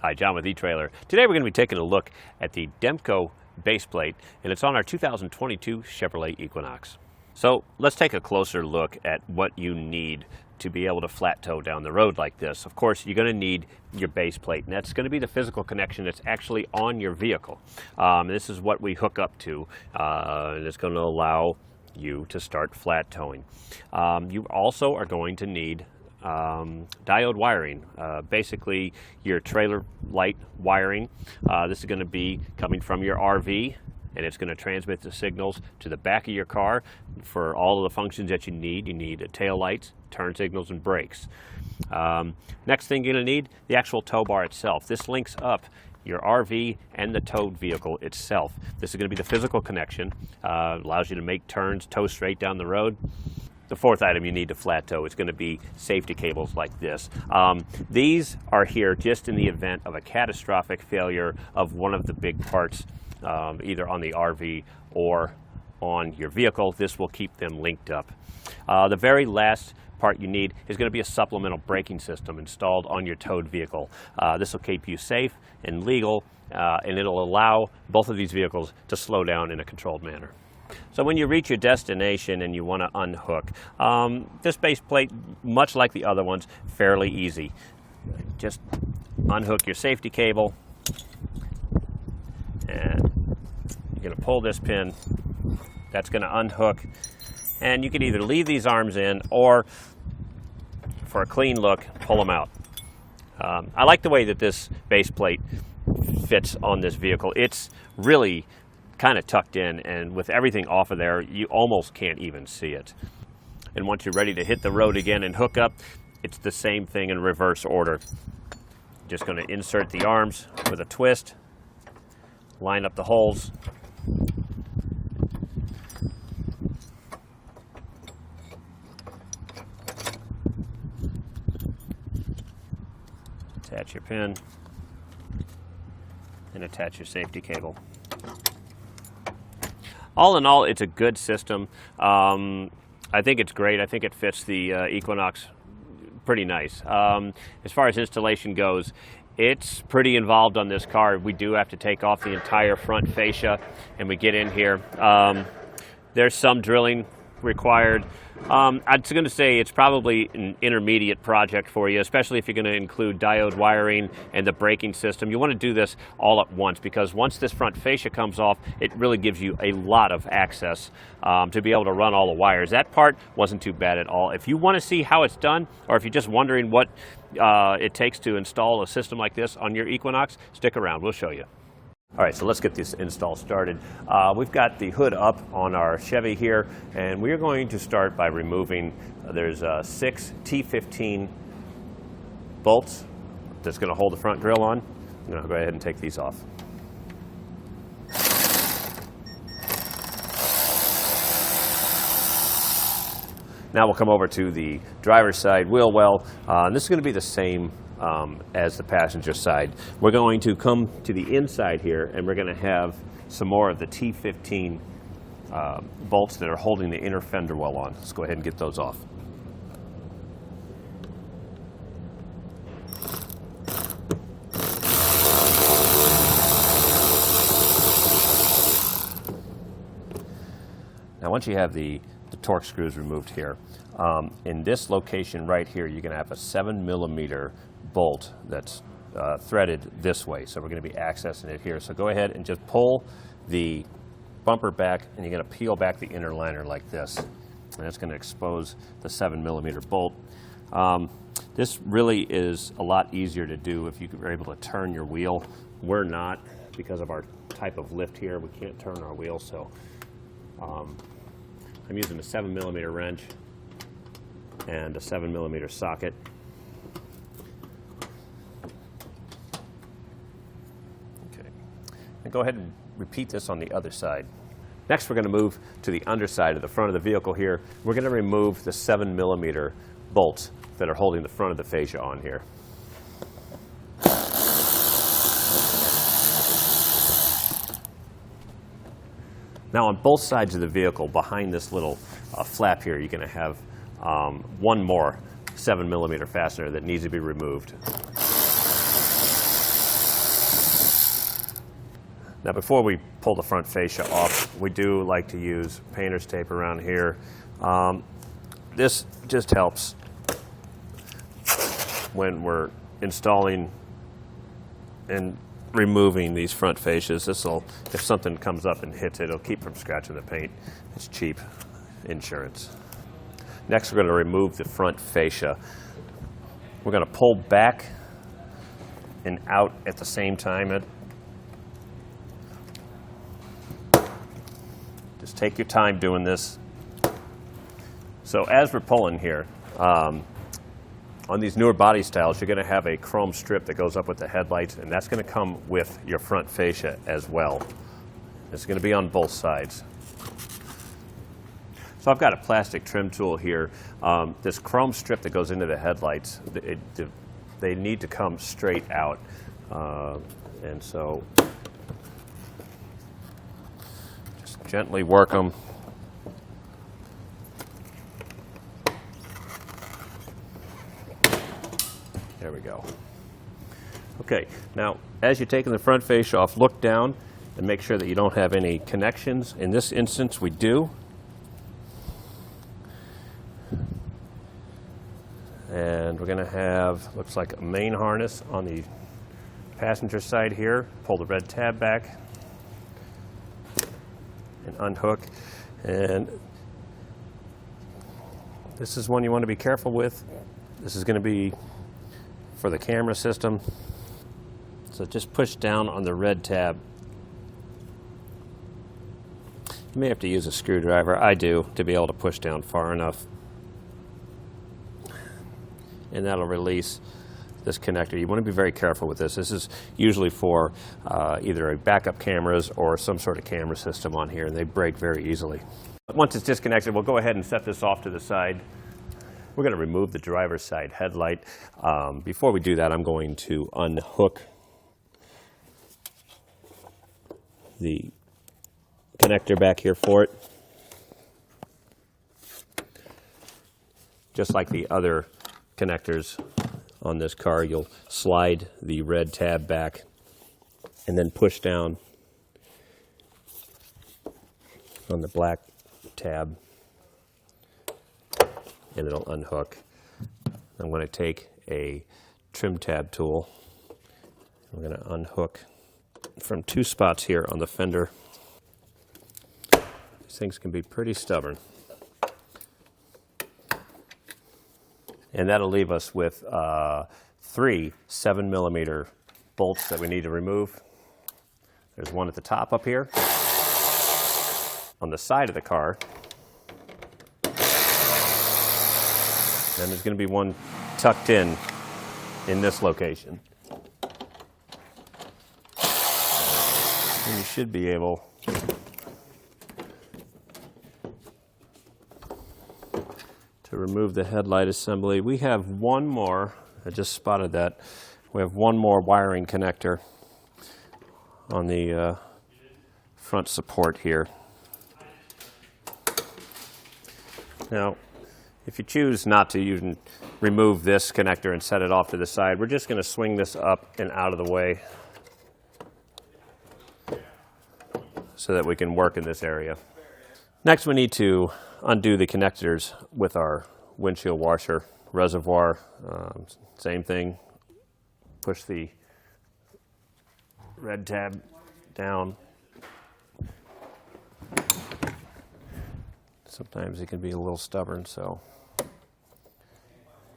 Hi, John with eTrailer. Today we're going to be taking a look at the Demco base plate, and it's on our 2022 Chevrolet Equinox. So let's take a closer look at what you need to be able to flat tow down the road like this. Of course, you're going to need your base plate, and that's going to be the physical connection that's actually on your vehicle. This is what we hook up to, and it's going to allow you to start flat towing. You also are going to need diode wiring, basically your trailer light wiring. This is going to be coming from your RV, and it's going to transmit the signals to the back of your car for all of the functions that you need. You need tail lights, turn signals, and brakes. Next thing you're going to need, the actual tow bar itself. This links up your RV and the towed vehicle itself. This is going to be the physical connection. Allows you to make turns, tow straight down the road. The fourth item you need to flat tow is going to be safety cables like this. These are here just in the event of a catastrophic failure of one of the big parts, either on the RV or on your vehicle. This will keep them linked up. The very last part you need is going to be a supplemental braking system installed on your towed vehicle. This will keep you safe and legal, and it'll allow both of these vehicles to slow down in a controlled manner. So when you reach your destination and you want to unhook, this base plate, much like the other ones, fairly easy. Just unhook your safety cable, and you're going to pull this pin. That's going to unhook, and you can either leave these arms in or, for a clean look, pull them out. I like the way that this base plate fits on this vehicle. It's really kind of tucked in, and with everything off of there, you almost can't even see it. And once you're ready to hit the road again and hook up, it's the same thing in reverse order. Just going to insert the arms with a twist, line up the holes, attach your pin, and attach your safety cable. All in all, it's a good system. I think it's great. I think it fits the Equinox pretty nice. As far as installation goes, it's pretty involved on this car. We do have to take off the entire front fascia, and we get in here. There's some drilling required. I'm going to say it's probably an intermediate project for you, especially if you're going to include diode wiring and the braking system. You want to do this all at once, because once this front fascia comes off, it really gives you a lot of access to be able to run all the wires. That part wasn't too bad at all. If you want to see how it's done, or if you're just wondering what it takes to install a system like this on your Equinox, stick around. We'll show you. All right, so let's get this install started. We've got the hood up on our Chevy here, and we are going to start by removing, there's 6 T15 bolts that's going to hold the front grille on. I'm going to go ahead and take these off. Now we'll come over to the driver's side wheel well, and this is going to be the same as the passenger side. We're going to come to the inside here, and we're going to have some more of the T15 bolts that are holding the inner fender well on. Let's go ahead and get those off. Now once you have the torque screws removed here, in this location right here, you're going to have a 7mm bolt that's threaded this way, so we're going to be accessing it here. So go ahead and just pull the bumper back, and you're going to peel back the inner liner like this, and that's going to expose the 7mm bolt. This really is a lot easier to do if you are able to turn your wheel. We're not, because of our type of lift here. We can't turn our wheel, so I'm using a 7mm wrench and a 7mm socket. Okay, and go ahead and repeat this on the other side. Next, we're going to move to the underside of the front of the vehicle here. We're going to remove the 7mm bolts that are holding the front of the fascia on here. Now on both sides of the vehicle, behind this little flap here, you're going to have one more 7mm fastener that needs to be removed. Now before we pull the front fascia off, we do like to use painter's tape around here. This just helps when we're installing and removing these front fascias. This'll, if something comes up and hits it, it'll keep from scratching the paint. It's cheap insurance. Next, we're going to remove the front fascia. We're going to pull back and out at the same time. Just take your time doing this. So as we're pulling here, on these newer body styles, you're going to have a chrome strip that goes up with the headlights, and that's going to come with your front fascia as well. It's going to be on both sides. So I've got a plastic trim tool here. This chrome strip that goes into the headlights, they need to come straight out. And so just gently work them. There we go. Okay, now as you're taking the front fascia off, look down and make sure that you don't have any connections. In this instance, we do. And we're going to have, looks like a main harness on the passenger side here. Pull the red tab back and unhook. And this is one you want to be careful with. This is going to be for the camera system. So just push down on the red tab. You may have to use a screwdriver. I do, to be able to push down far enough. And that'll release this connector. You want to be very careful with this. This is usually for either a backup cameras or some sort of camera system on here, and they break very easily. Once it's disconnected, we'll go ahead and set this off to the side. We're going to remove the driver's side headlight. Before we do that, I'm going to unhook the connector back here for it. Just like the other connectors on this car, you'll slide the red tab back and then push down on the black tab, and it'll unhook. I'm going to take a trim tab tool. I'm going to unhook from two spots here on the fender. These things can be pretty stubborn. And that'll leave us with 3 7mm bolts that we need to remove. There's one at the top up here, on the side of the car. And there's going to be one tucked in this location. And you should be able to remove the headlight assembly. We have one more, I just spotted that. We have one more wiring connector on the front support here. Now, if you choose not to, you can remove this connector and set it off to the side. We're just going to swing this up and out of the way so that we can work in this area. Next, we need to undo the connectors with our windshield washer reservoir. Same thing. Push the red tab down. Sometimes it can be a little stubborn, so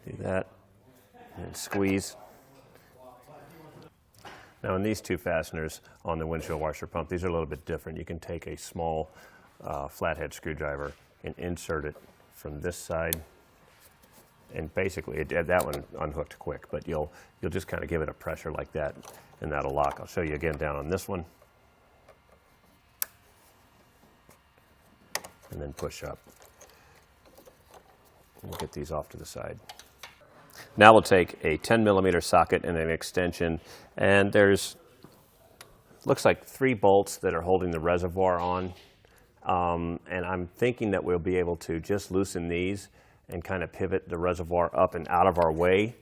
do that and squeeze. Now, in these two fasteners on the windshield washer pump, these are a little bit different. You can take a small flathead screwdriver and insert it from this side, and basically that one unhooked quick, but you'll just kind of give it a pressure like that and that'll lock. I'll show you again down on this one, and then push up. We'll get these off to the side. Now we'll take a 10mm socket and an extension, and there's looks like 3 bolts that are holding the reservoir on. And I'm thinking that we'll be able to just loosen these and kind of pivot the reservoir up and out of our way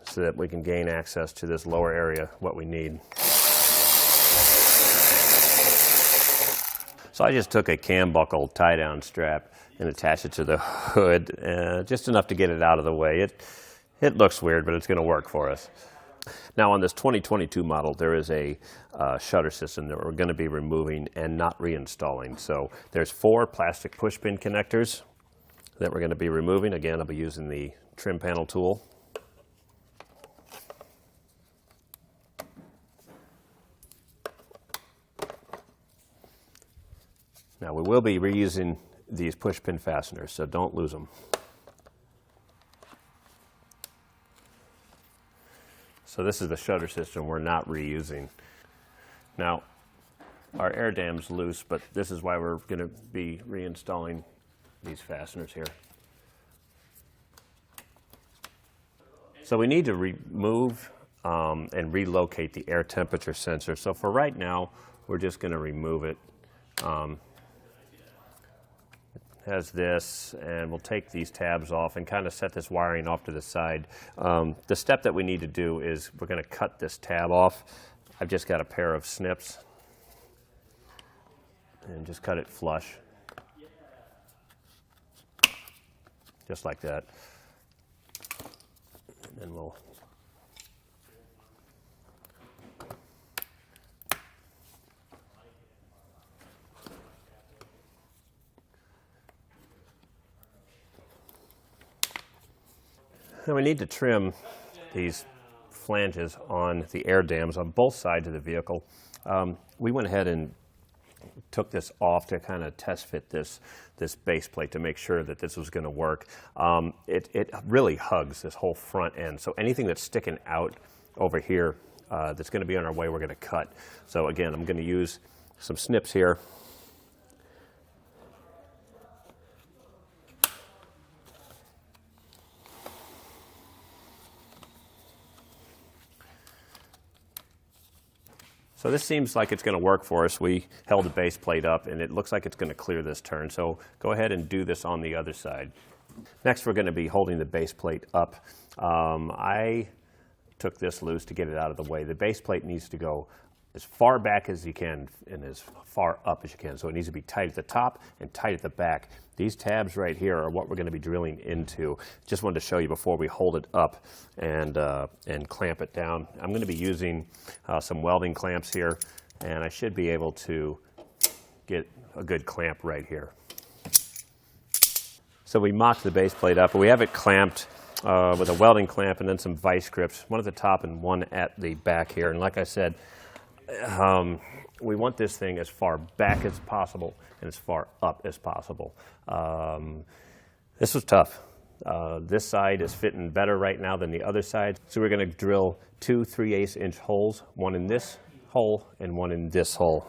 so that we can gain access to this lower area, what we need. So I just took a cam buckle tie-down strap and attached it to the hood, just enough to get it out of the way. It looks weird, but it's going to work for us. Now on this 2022 model, there is a shutter system that we're going to be removing and not reinstalling. So there's 4 plastic push pin connectors that we're going to be removing. Again, I'll be using the trim panel tool. Now we will be reusing these push pin fasteners, so don't lose them. So this is the shutter system we're not reusing. Now, our air dam's loose, but this is why we're going to be reinstalling these fasteners here. So we need to remove and relocate the air temperature sensor. So for right now, we're just going to remove it. Has this, and we'll take these tabs off and kind of set this wiring off to the side. The step that we need to do is we're going to cut this tab off. I've just got a pair of snips and just cut it flush, just like that. And then we'll Now we need to trim these flanges on the air dams on both sides of the vehicle. We went ahead and took this off to kind of test fit this base plate to make sure that this was going to work. It really hugs this whole front end, so anything that's sticking out over here that's going to be on our way, we're going to cut. So again, I'm going to use some snips here. So this seems like it's going to work for us. We held the base plate up, and it looks like it's going to clear this turn. So go ahead and do this on the other side. Next, we're going to be holding the base plate up. I took this loose to get it out of the way. The base plate needs to go as far back as you can and as far up as you can. So it needs to be tight at the top and tight at the back. These tabs right here are what we're going to be drilling into. Just wanted to show you before we hold it up and clamp it down. I'm going to be using some welding clamps here, and I should be able to get a good clamp right here. So we mocked the base plate up, and we have it clamped with a welding clamp and then some vice grips, one at the top and one at the back here. And like I said, we want this thing as far back as possible and as far up as possible. This was tough. This side is fitting better right now than the other side. So we're going to drill 2 3/8" holes, one in this hole and one in this hole.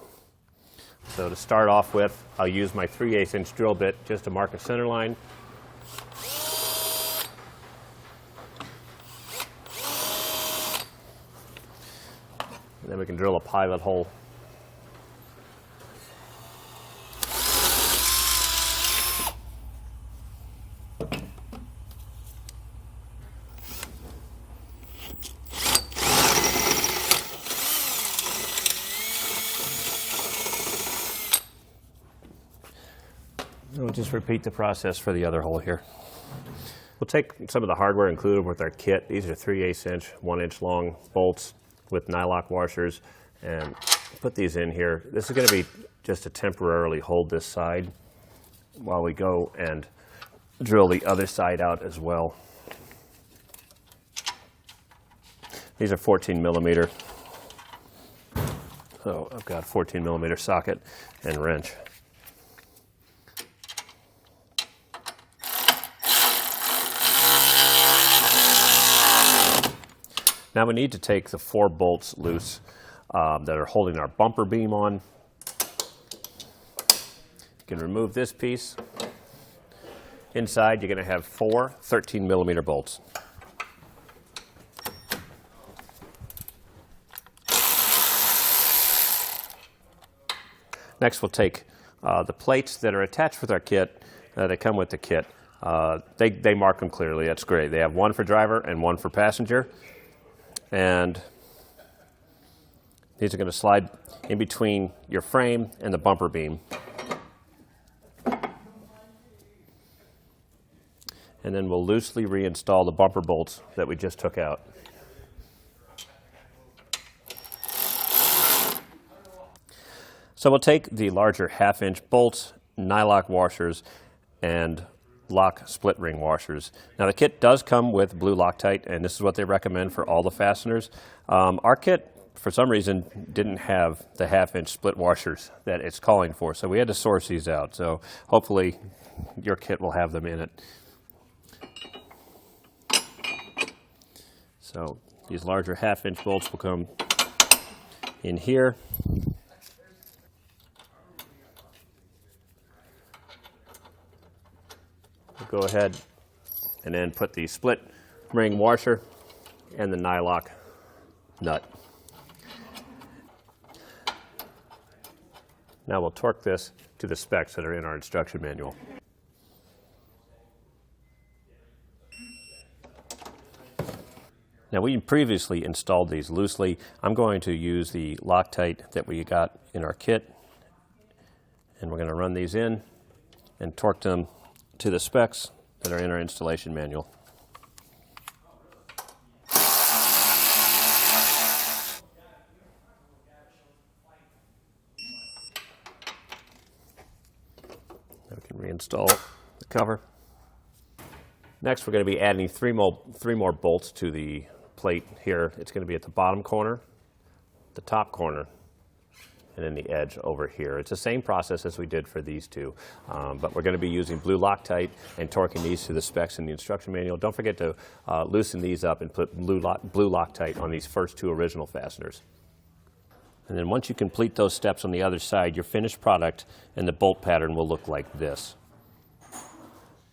So to start off with, I'll use my 3/8" drill bit just to mark a center line. And then we can drill a pilot hole. We'll just repeat the process for the other hole here. We'll take some of the hardware included with our kit. These are 3/8" 1" long bolts with nylock washers, and put these in here. This is going to be just to temporarily hold this side while we go and drill the other side out as well. These are 14mm. So I've got a 14mm socket and wrench. Now we need to take the 4 bolts loose that are holding our bumper beam on. You can remove this piece. Inside, you're going to have 4 13mm bolts. Next, we'll take the plates that are attached with our kit, that come with the kit. They mark them clearly. That's great. They have one for driver and one for passenger. And these are going to slide in between your frame and the bumper beam. and then we'll loosely reinstall the bumper bolts that we just took out. So we'll take the larger 1/2-inch bolts, nylock washers, and lock split ring washers. Now the kit does come with blue Loctite, and this is what they recommend for all the fasteners. Our kit, for some reason, didn't have the 1/2-inch split washers that it's calling for, so we had to source these out. So hopefully your kit will have them in it. So these larger 1/2-inch bolts will come in here. We'll go ahead and then put the split ring washer and the nylock nut. Now we'll torque this to the specs that are in our instruction manual. Now we previously installed these loosely. I'm going to use the Loctite that we got in our kit, and we're going to run these in and torque them to the specs that are in our installation manual. Now we can reinstall the cover. Next, we're going to be adding three more bolts to the plate here. It's going to be at the bottom corner, the top corner, and then the edge over here. It's the same process as we did for these two, but we're going to be using blue Loctite and torquing these to the specs in the instruction manual. Don't forget to loosen these up and put blue Loctite on these first two original fasteners. And then once you complete those steps on the other side, your finished product and the bolt pattern will look like this.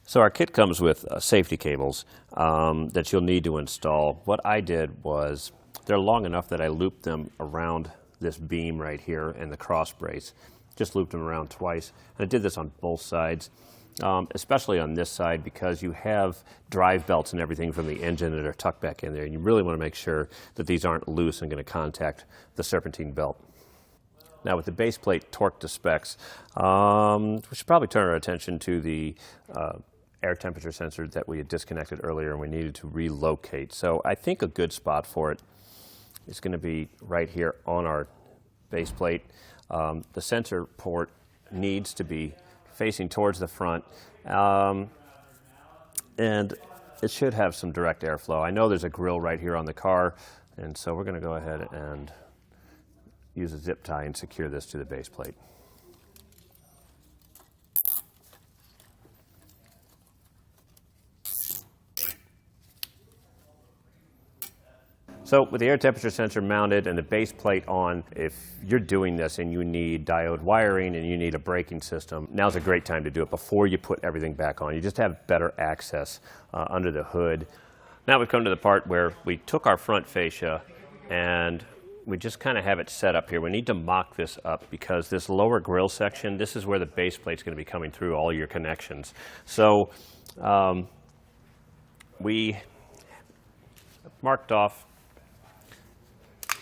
So our kit comes with safety cables that you'll need to install. What I did was, they're long enough that I looped them around this beam right here and the cross brace. Just looped them around twice. And I did this on both sides, especially on this side, because you have drive belts and everything from the engine that are tucked back in there. And you really want to make sure that these aren't loose and going to contact the serpentine belt. Now with the base plate torqued to specs, we should probably turn our attention to the air temperature sensor that we had disconnected earlier and we needed to relocate. So I think a good spot for it is going to be right here on our base plate. The sensor port needs to be facing towards the front, and it should have some direct airflow. I know there's a grill right here on the car, and so we're going to go ahead and use a zip tie and secure this to the base plate. So with the air temperature sensor mounted and the base plate on, if you're doing this and you need diode wiring and you need a braking system, now's a great time to do it before you put everything back on. You just have better access under the hood. Now we've come to the part where we took our front fascia and we just kind of have it set up here. We need to mock this up because this lower grill section, this is where the base plate's going to be coming through all your connections. So we marked off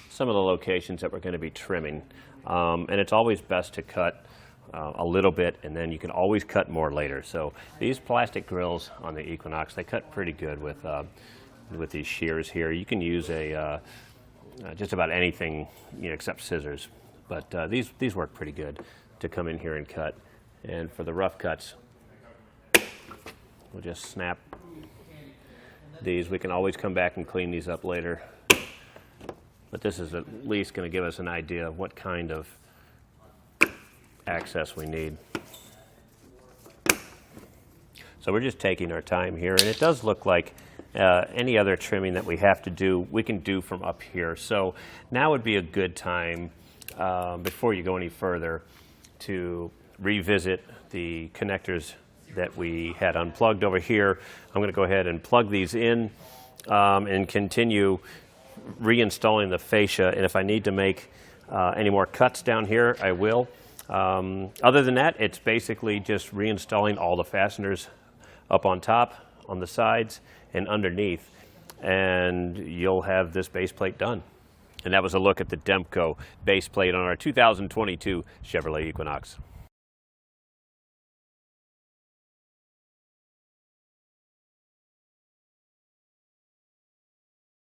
some of the locations that we're going to be trimming. And it's always best to cut a little bit, and then you can always cut more later. So these plastic grills on the Equinox, they cut pretty good with these shears here. You can use just about anything, except scissors. But these work pretty good to come in here and cut. And for the rough cuts, we'll just snap these. We can always come back and clean these up later. But this is at least going to give us an idea of what kind of access we need. So we're just taking our time here, and it does look like any other trimming that we have to do, we can do from up here. So now would be a good time, before you go any further, to revisit the connectors that we had unplugged over here. I'm going to go ahead and plug these in and continue reinstalling the fascia, and if I need to make any more cuts down here, I will. Other than that, it's basically just reinstalling all the fasteners up on top, on the sides, and underneath, and you'll have this base plate done. And that was a look at the Demco base plate on our 2022 Chevrolet Equinox.